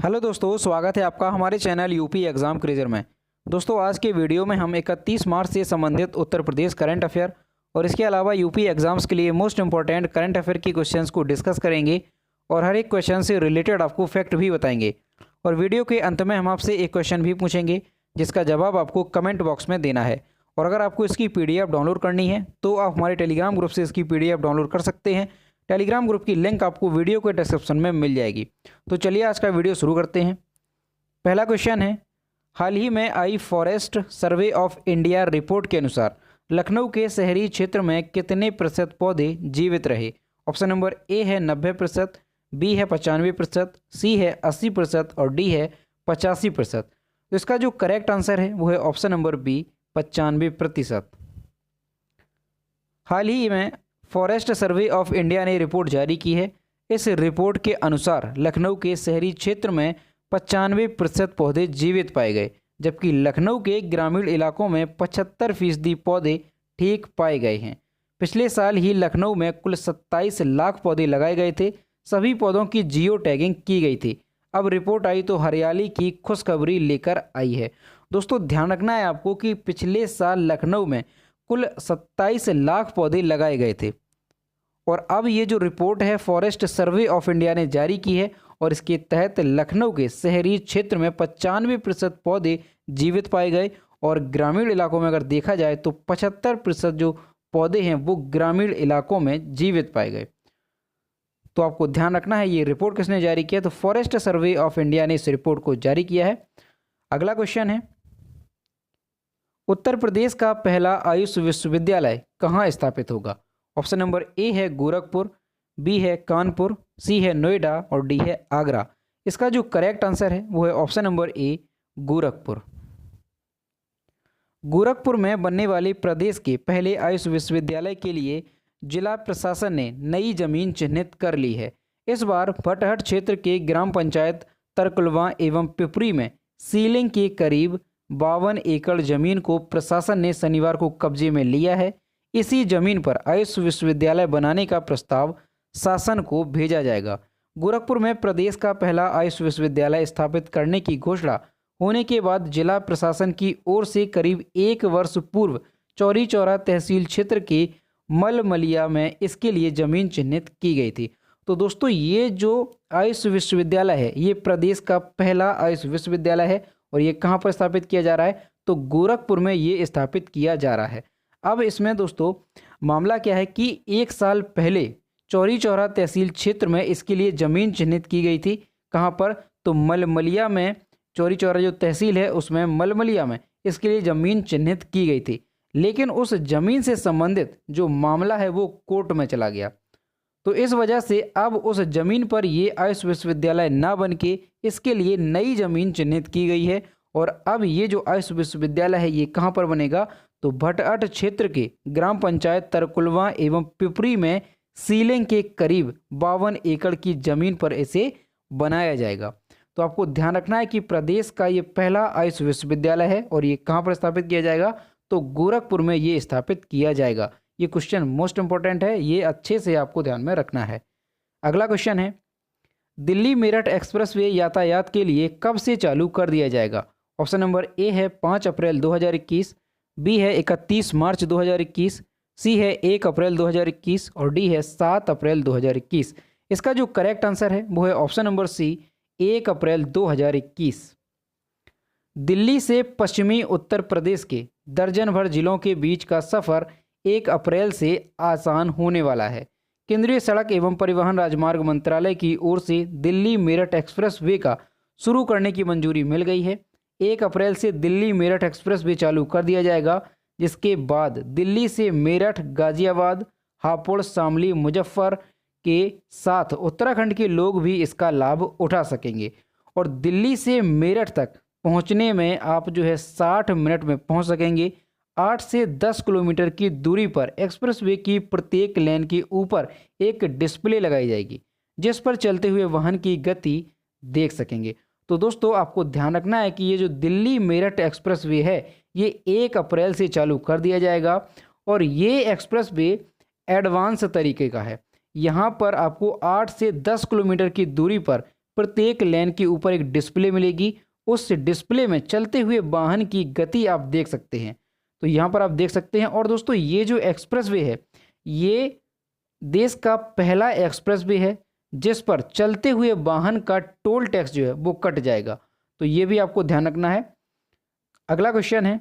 Hello दोस्तों, स्वागत है आपका हमारे चैनल यूपी एग्ज़ाम क्रेजर में। दोस्तों, आज के वीडियो में हम 31 मार्च से संबंधित उत्तर प्रदेश करंट अफेयर और इसके अलावा यूपी एग्ज़ाम्स के लिए मोस्ट इंपॉर्टेंट करंट अफेयर की क्वेश्चंस को डिस्कस करेंगे और हर एक क्वेश्चन से रिलेटेड आपको फैक्ट भी बताएंगे। और वीडियो के अंत में हम आपसे एक क्वेश्चन भी पूछेंगे जिसका जवाब आपको कमेंट बॉक्स में देना है। और अगर आपको इसकी PDF डाउनलोड करनी है तो आप हमारे टेलीग्राम ग्रुप से इसकी PDF डाउनलोड कर सकते हैं। टेलीग्राम ग्रुप की लिंक आपको वीडियो के डिस्क्रिप्शन में मिल जाएगी। तो चलिए आज का वीडियो शुरू करते हैं। पहला क्वेश्चन है, हाल ही में आई forest survey of India report के अनुसार लखनऊ के शहरी क्षेत्र में कितने प्रतिशत पौधे जीवित रहे? ऑप्शन नंबर ए है 90%, बी है 95%, सी है 80% और डी है 85%। तो इसका जो करेक्ट आंसर है वो है ऑप्शन नंबर बी, 95%। हाल ही में फॉरेस्ट सर्वे ऑफ इंडिया ने रिपोर्ट जारी की है। इस रिपोर्ट के अनुसार लखनऊ के शहरी क्षेत्र में 95% पौधे जीवित पाए गए, जबकि लखनऊ के ग्रामीण इलाकों में 75% पौधे ठीक पाए गए हैं। पिछले साल ही लखनऊ में कुल 27 लाख पौधे लगाए गए थे। सभी पौधों की जियो टैगिंग की गई थी। अब रिपोर्ट आई तो हरियाली की खुशखबरी लेकर आई है। दोस्तों, ध्यान रखना है आपको कि पिछले साल लखनऊ में कुल 27 लाख पौधे लगाए गए थे और अब ये जो रिपोर्ट है फॉरेस्ट सर्वे ऑफ इंडिया ने जारी की है और इसके तहत लखनऊ के शहरी क्षेत्र में 95% पौधे जीवित पाए गए और ग्रामीण इलाकों में अगर देखा जाए तो 75% जो पौधे हैं वो ग्रामीण इलाकों में जीवित पाए गए। तो आपको ध्यान रखना है ये रिपोर्ट किसने जारी किया, तो फॉरेस्ट सर्वे ऑफ इंडिया ने इस रिपोर्ट को जारी किया है। अगला क्वेश्चन है, उत्तर प्रदेश का पहला आयुष विश्वविद्यालय कहाँ स्थापित होगा? ऑप्शन नंबर ए है गोरखपुर, बी है कानपुर, सी है नोएडा और डी है आगरा। इसका जो करेक्ट आंसर है वो है option number A, Gorakhpur. Gorakhpur में बनने वाले प्रदेश के पहले आयुष विश्वविद्यालय के लिए जिला प्रशासन ने नई जमीन चिन्हित कर ली है। इस बार भटहट क्षेत्र के ग्राम पंचायत तरकुलवा एवं पिपरी में सीलिंग के करीब 52 एकड़ जमीन को प्रशासन ने शनिवार को कब्जे में लिया है। इसी जमीन पर आयुष विश्वविद्यालय बनाने का प्रस्ताव शासन को भेजा जाएगा। गोरखपुर में प्रदेश का पहला आयुष विश्वविद्यालय स्थापित करने की घोषणा होने के बाद जिला प्रशासन की ओर से करीब 1 वर्ष पूर्व चौरी चौरा तहसील क्षेत्र के मलमलिया में इसके लिए जमीन चिन्हित की गई थी। तो दोस्तों, ये जो आयुष विश्वविद्यालय है ये प्रदेश का पहला आयुष विश्वविद्यालय है और ये कहाँ पर स्थापित किया जा रहा है, तो गोरखपुर में ये स्थापित किया जा रहा है। अब इसमें दोस्तों मामला क्या है कि 1 साल पहले चौरी चौरा तहसील क्षेत्र में इसके लिए ज़मीन चिन्हित की गई थी। कहाँ पर, तो मलमलिया में। चौरी चौरा जो तहसील है उसमें मलमलिया में इसके लिए ज़मीन चिन्हित की गई थी, लेकिन उस ज़मीन से संबंधित जो मामला है वो कोर्ट में चला गया। तो इस वजह से अब उस ज़मीन पर ये आयुष विश्वविद्यालय ना बन के इसके लिए नई ज़मीन चिन्हित की गई है। और अब ये जो आयुष विश्वविद्यालय है ये कहाँ पर बनेगा, तो भटहट क्षेत्र के ग्राम पंचायत तरकुलवा एवं पिपरी में सीलिंग के करीब 52 एकड़ की जमीन पर इसे बनाया जाएगा। तो आपको ध्यान रखना है कि प्रदेश का ये पहला आयुष विश्वविद्यालय है और ये कहाँ पर स्थापित किया जाएगा, तो गोरखपुर में ये स्थापित किया जाएगा। ये क्वेश्चन मोस्ट इंपॉर्टेंट है, ये अच्छे से आपको ध्यान में रखना है। अगला क्वेश्चन है, दिल्ली मेरठ एक्सप्रेसवे यातायात के लिए कब से चालू कर दिया जाएगा? ऑप्शन नंबर ए है 5 अप्रैल 2021, बी है 31 मार्च 2021, सी है 1 अप्रैल 2021 और डी है 7 अप्रैल 2021। इसका जो करेक्ट आंसर है वो है ऑप्शन नंबर सी, 1 अप्रैल 2021। दिल्ली से पश्चिमी उत्तर प्रदेश के दर्जन भर जिलों के बीच का सफ़र 1 अप्रैल से आसान होने वाला है। केंद्रीय सड़क एवं परिवहन राजमार्ग मंत्रालय की ओर से दिल्ली मेरठ एक्सप्रेसवे का शुरू करने की मंजूरी मिल गई है। 1 अप्रैल से दिल्ली मेरठ एक्सप्रेसवे चालू कर दिया जाएगा, जिसके बाद दिल्ली से मेरठ, गाजियाबाद, हापुड़, शामली, मुजफ्फर के साथ उत्तराखंड के लोग भी इसका लाभ उठा सकेंगे। और दिल्ली से मेरठ तक पहुंचने में आप जो है 60 मिनट में पहुंच सकेंगे। 8 से 10 किलोमीटर की दूरी पर एक्सप्रेसवे की प्रत्येक लेन के ऊपर एक डिस्प्ले लगाई जाएगी, जिस पर चलते हुए वाहन की गति देख सकेंगे। तो दोस्तों, आपको ध्यान रखना है कि ये जो दिल्ली मेरठ एक्सप्रेसवे है ये 1 अप्रैल से चालू कर दिया जाएगा और ये एक्सप्रेसवे एडवांस तरीके का है। यहाँ पर आपको 8 से 10 किलोमीटर की दूरी पर प्रत्येक लेन के ऊपर एक डिस्प्ले मिलेगी। उस डिस्प्ले में चलते हुए वाहन की गति आप देख सकते हैं। तो यहाँ पर आप देख सकते हैं। और दोस्तों ये जो एक्सप्रेसवे है ये देश का पहला एक्सप्रेसवे है जिस पर चलते हुए वाहन का टोल टैक्स जो है वो कट जाएगा। तो ये भी आपको ध्यान रखना है। अगला क्वेश्चन है,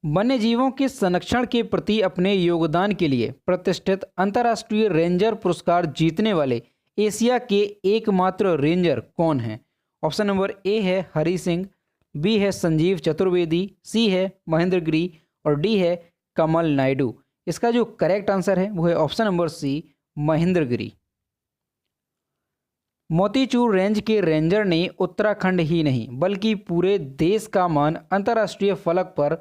वन्य जीवों के संरक्षण के प्रति अपने योगदान के लिए प्रतिष्ठित अंतर्राष्ट्रीय रेंजर पुरस्कार जीतने वाले एशिया के एकमात्र रेंजर कौन हैं? ऑप्शन नंबर ए है हरि सिंह, बी है संजीव चतुर्वेदी, सी है महेंद्र गिरी और डी है कमल नायडू। इसका जो करेक्ट आंसर है वो है ऑप्शन नंबर सी, महेंद्र गिरी। मोतीचूर रेंज के रेंजर ने उत्तराखंड ही नहीं बल्कि पूरे देश का मान अंतर्राष्ट्रीय फलक पर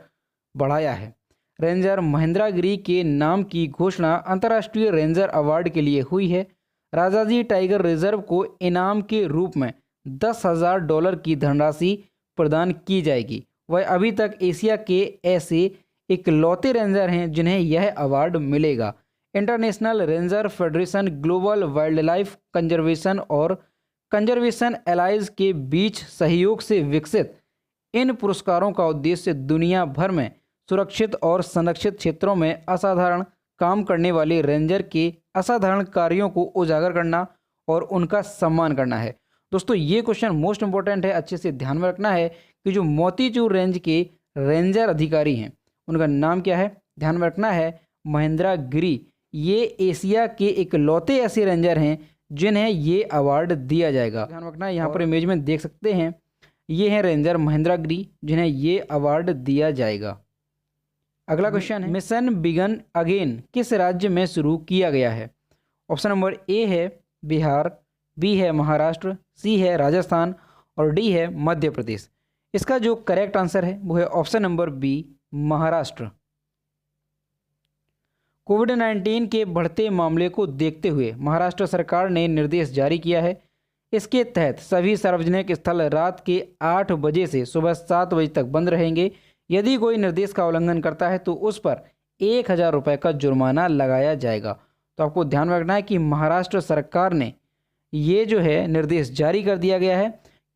बढ़ाया है। रेंजर महेंद्र गिरी के नाम की घोषणा अंतर्राष्ट्रीय रेंजर अवार्ड के लिए हुई है। राजाजी टाइगर रिजर्व को इनाम के रूप में $10,000 की धनराशि प्रदान की जाएगी। वह अभी तक एशिया के ऐसे इकलौते रेंजर हैं जिन्हें यह अवार्ड मिलेगा। International ranger federation global wild life conservation और कंजर्वेशन एलाइज के बीच सहयोग से विकसित इन पुरस्कारों का उद्देश्य दुनिया भर में सुरक्षित और संरक्षित क्षेत्रों में असाधारण काम करने वाले रेंजर के असाधारण कार्यों को उजागर करना और उनका सम्मान करना है। दोस्तों ये क्वेश्चन मोस्ट इंपॉर्टेंट है, अच्छे से ध्यान में रखना है कि जो मोतीचूर रेंज के रेंजर अधिकारी हैं उनका नाम क्या है, ध्यान में रखना है महेंद्र गिरी। ये एशिया के इकलौते ऐसे रेंजर हैं जिन्हें ये अवार्ड दिया जाएगा। ध्यान रखना है, यहाँ पर इमेज में देख सकते हैं ये हैं रेंजर महेंद्र गिरी जिन्हें ये अवार्ड दिया जाएगा। अगला क्वेश्चन है, मिशन बिगन अगेन किस राज्य में शुरू किया गया है? ऑप्शन नंबर ए है बिहार, बी है महाराष्ट्र, सी है राजस्थान और डी है मध्य प्रदेश। इसका जो करेक्ट आंसर है वो है ऑप्शन नंबर बी, महाराष्ट्र। कोविड-19 के बढ़ते मामले को देखते हुए महाराष्ट्र सरकार ने निर्देश जारी किया है। इसके तहत सभी सार्वजनिक स्थल रात के 8 बजे से सुबह 7 बजे तक बंद रहेंगे। यदि कोई निर्देश का उल्लंघन करता है तो उस पर 1,000 रुपये का जुर्माना लगाया जाएगा। तो आपको ध्यान रखना है कि महाराष्ट्र सरकार ने ये जो है निर्देश जारी कर दिया गया है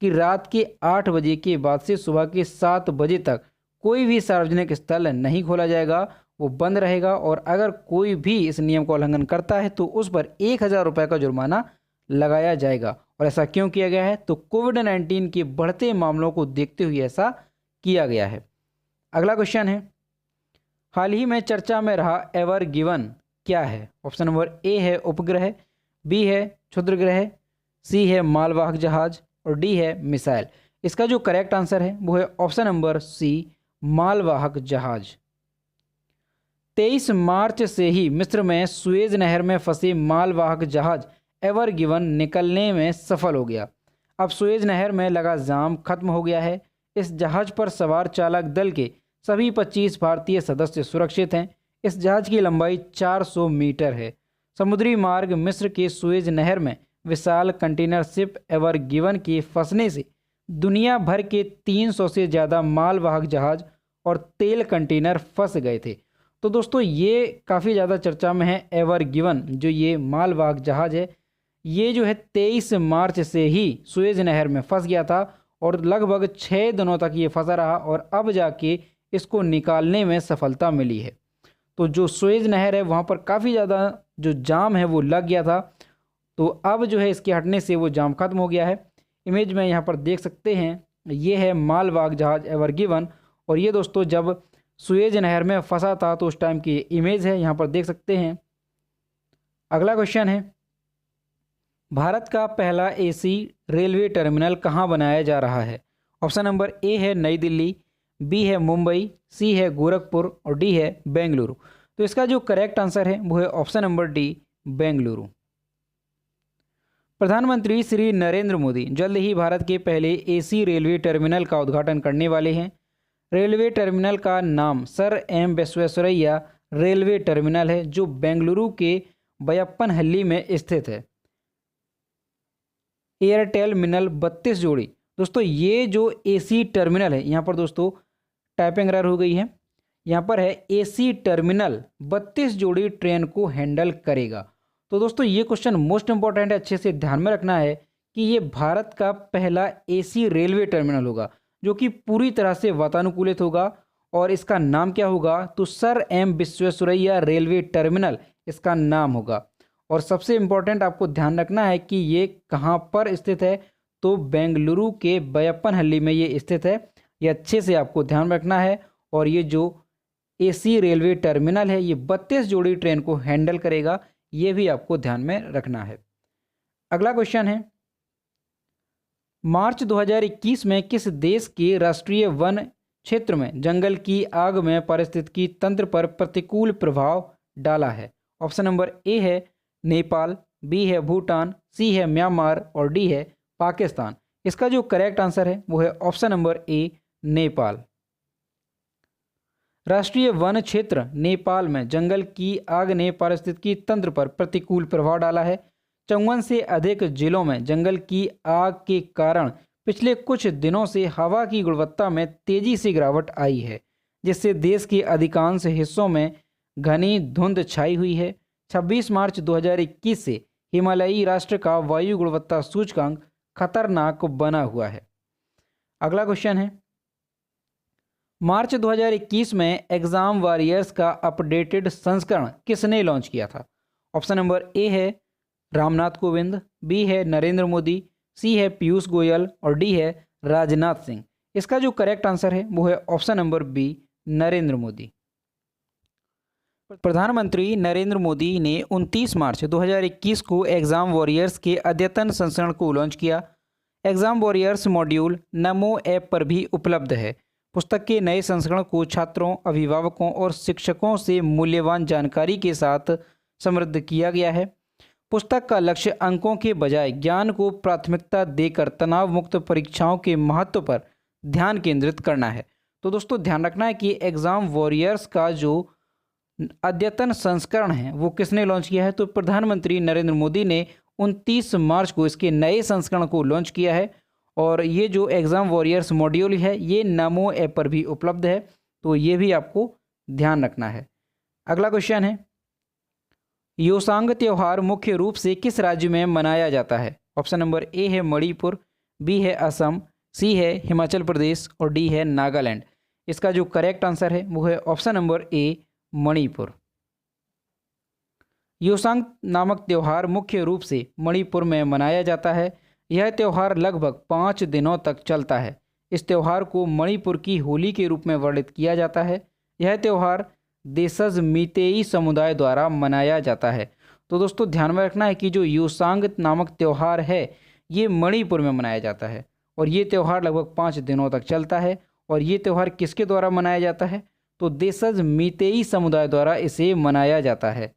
कि रात के 8 बजे के बाद से सुबह के 7 बजे तक कोई भी सार्वजनिक स्थल नहीं खोला जाएगा, वो बंद रहेगा। और अगर कोई भी इस नियम का उल्लंघन करता है तो उस पर 1,000 रुपये का जुर्माना लगाया जाएगा। और ऐसा क्यों किया गया है? तो कोविड-19 के बढ़ते मामलों को देखते हुए ऐसा किया गया है। अगला क्वेश्चन है, हाल ही में चर्चा में रहा एवर गिवन क्या है? ऑप्शन नंबर ए है उपग्रह, बी है क्षुद्रग्रह, सी है मालवाहक जहाज और डी है मिसाइल। इसका जो करेक्ट आंसर है वो है ऑप्शन नंबर सी, मालवाहक जहाज। 23 मार्च से ही मिस्र में सुएज नहर में फंसे मालवाहक जहाज एवर गिवन निकलने में सफल हो गया। अब सुएज नहर में लगा जाम खत्म हो गया है। इस जहाज पर सवार चालक दल के सभी 25 भारतीय सदस्य सुरक्षित हैं। इस जहाज की लंबाई 400 मीटर है। समुद्री मार्ग मिस्र के सुएज नहर में विशाल कंटेनर शिप एवर गिवन के फंसने से दुनिया भर के 300 से ज़्यादा मालवाहक जहाज और तेल कंटेनर फंस गए थे। तो दोस्तों ये काफ़ी ज़्यादा चर्चा में है। एवर गिवन जो ये मालवाहक जहाज है ये जो है 23 मार्च से ही सुएज नहर में फंस गया था और लगभग 6 दिनों तक ये फंसा रहा और अब जाके इसको निकालने में सफलता मिली है। तो जो सुएज नहर है वहाँ पर काफ़ी ज़्यादा जो जाम है वो लग गया था, तो अब जो है इसके हटने से वो जाम खत्म हो गया है। इमेज में यहाँ पर देख सकते हैं ये है मालवाहक जहाज एवर गिवन और ये दोस्तों जब सुएज नहर में फंसा था तो उस टाइम की इमेज है, यहाँ पर देख सकते हैं। अगला क्वेश्चन है, भारत का पहला एसी रेलवे टर्मिनल कहाँ बनाया जा रहा है? ऑप्शन नंबर ए है नई दिल्ली, बी है मुंबई, सी है गोरखपुर और डी है बेंगलुरु। तो इसका जो करेक्ट आंसर है वो है ऑप्शन नंबर डी, बेंगलुरु। प्रधानमंत्री श्री नरेंद्र मोदी जल्द ही भारत के पहले एसी रेलवे टर्मिनल का उद्घाटन करने वाले हैं। रेलवे टर्मिनल का नाम sir M Visvesvaraya railway terminal है जो बेंगलुरु के बयप्पनहल्ली में स्थित है। एयरटेल मिनल 32 जोड़ी। दोस्तों ये जो एसी टर्मिनल है, यहाँ पर दोस्तों टाइपिंग एरर हो गई है, यहाँ पर है एसी टर्मिनल 32 जोड़ी ट्रेन को हैंडल करेगा। तो दोस्तों ये क्वेश्चन मोस्ट इंपॉर्टेंट है, अच्छे से ध्यान में रखना है कि ये भारत का पहला एसी रेलवे टर्मिनल होगा जो कि पूरी तरह से वातानुकूलित होगा। और इसका नाम क्या होगा? तो sir M Visvesvaraya railway terminal इसका नाम होगा। और सबसे इम्पोर्टेंट आपको ध्यान रखना है कि ये कहाँ पर स्थित है, तो बेंगलुरु के बैयप्पनहल्ली में ये स्थित है। ये अच्छे से आपको ध्यान रखना है। और ये जो एसी रेलवे टर्मिनल है ये 32 जोड़ी ट्रेन को हैंडल करेगा, ये भी आपको ध्यान में रखना है। अगला क्वेश्चन है, मार्च 2021 में किस देश के राष्ट्रीय वन क्षेत्र में जंगल की आग में पारिस्थितिकी तंत्र पर प्रतिकूल प्रभाव डाला है? ऑप्शन नंबर ए है नेपाल, बी है भूटान, सी है म्यांमार और डी है पाकिस्तान। इसका जो करेक्ट आंसर है वो है ऑप्शन नंबर ए नेपाल। राष्ट्रीय वन क्षेत्र नेपाल में जंगल की आग ने पारिस्थितिकी तंत्र पर प्रतिकूल प्रभाव डाला है। 54 से अधिक जिलों में जंगल की आग के कारण पिछले कुछ दिनों से हवा की गुणवत्ता में तेजी से गिरावट आई है, जिससे देश के अधिकांश हिस्सों में घनी धुंध छाई हुई है। 26 मार्च 2021 से हिमालयी राष्ट्र का वायु गुणवत्ता सूचकांक खतरनाक बना हुआ है। अगला क्वेश्चन है, मार्च 2021 में एग्जाम वॉरियर्स का अपडेटेड संस्करण किसने लॉन्च किया था? ऑप्शन नंबर ए है रामनाथ कोविंद, बी है नरेंद्र मोदी, सी है पीयूष गोयल और डी है राजनाथ सिंह। इसका जो करेक्ट आंसर है वो है option number B Narendra Modi. प्रधानमंत्री नरेंद्र मोदी ने 29 मार्च 2021 को एग्जाम वॉरियर्स के अद्यतन संस्करण को लॉन्च किया। एग्जाम वॉरियर्स मॉड्यूल नमो ऐप पर भी उपलब्ध है। पुस्तक के नए संस्करण को छात्रों, अभिभावकों और शिक्षकों से मूल्यवान जानकारी के साथ समृद्ध किया गया है। पुस्तक का लक्ष्य अंकों के बजाय ज्ञान को प्राथमिकता देकर तनाव मुक्त परीक्षाओं के महत्व पर ध्यान केंद्रित करना है। तो दोस्तों ध्यान रखना है कि एग्जाम वॉरियर्स का जो अद्यतन संस्करण है वो किसने लॉन्च किया है? तो प्रधानमंत्री नरेंद्र मोदी ने 29 मार्च को इसके नए संस्करण को लॉन्च किया है। और ये जो एग्जाम वॉरियर्स मॉड्यूल है ये नमो ऐप पर भी उपलब्ध है, तो ये भी आपको ध्यान रखना है। अगला क्वेश्चन है, योसांग त्यौहार मुख्य रूप से किस राज्य में मनाया जाता है? ऑप्शन नंबर ए है मणिपुर, बी है असम, सी है हिमाचल प्रदेश और डी है नागालैंड। इसका जो करेक्ट आंसर है वो है option number A Manipur. Yaoshang नामक त्यौहार मुख्य रूप से मणिपुर में मनाया जाता है। यह त्यौहार लगभग 5 दिनों तक चलता है। इस त्यौहार को मणिपुर की होली के रूप में वर्णित किया जाता है। यह त्यौहार देशज मीतेई समुदाय द्वारा मनाया जाता है। तो दोस्तों ध्यान में रखना है कि जो योसांग नामक त्यौहार है ये मणिपुर में मनाया जाता है और ये त्यौहार लगभग 5 दिनों तक चलता है। और ये त्यौहार किसके द्वारा मनाया जाता है? तो देशज मीतेई समुदाय द्वारा इसे मनाया जाता है।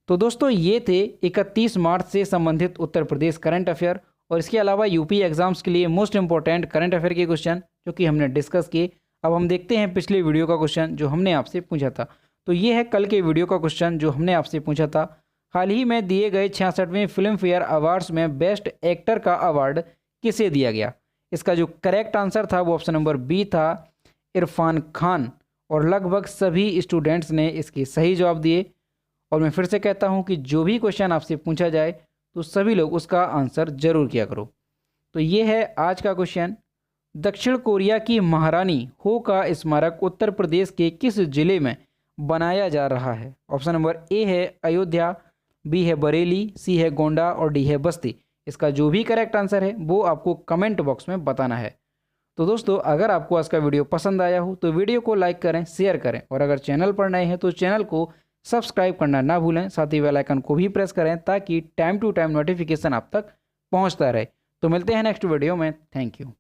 तो दोस्तों ये थे 31 मार्च से संबंधित उत्तर प्रदेश करंट अफेयर और इसके अलावा यूपी एग्जाम्स के लिए मोस्ट इंपॉर्टेंट करंट अफेयर के क्वेश्चन जो कि हमने डिस्कस किए। अब हम देखते हैं पिछले वीडियो का क्वेश्चन जो हमने आपसे पूछा था। तो ये है कल के वीडियो का क्वेश्चन जो हमने आपसे पूछा था, हाल ही में दिए गए 66वें फिल्म फेयर अवार्ड्स में बेस्ट एक्टर का अवार्ड किसे दिया गया? इसका जो करेक्ट आंसर था वो ऑप्शन नंबर बी था इरफान खान। और लगभग सभी स्टूडेंट्स ने इसके सही जवाब दिए। और मैं फिर से कहता हूं कि जो भी क्वेश्चन आपसे पूछा जाए तो सभी लोग उसका आंसर जरूर किया करो। तो ये है आज का क्वेश्चन, दक्षिण कोरिया की महारानी हो का स्मारक उत्तर प्रदेश के किस जिले में बनाया जा रहा है? ऑप्शन नंबर ए है अयोध्या, बी है बरेली, सी है गोंडा और डी है बस्ती। इसका जो भी करेक्ट आंसर है वो आपको कमेंट बॉक्स में बताना है। तो दोस्तों अगर आपको आज का वीडियो पसंद आया हो तो वीडियो को लाइक करें, शेयर करें और अगर चैनल पर नए हैं तो चैनल को सब्सक्राइब करना ना भूलें। साथ ही बेल आइकन को भी प्रेस करें ताकि टाइम टू टाइम नोटिफिकेशन आप तक पहुंचता रहे। तो मिलते हैं नेक्स्ट वीडियो में। Thank you.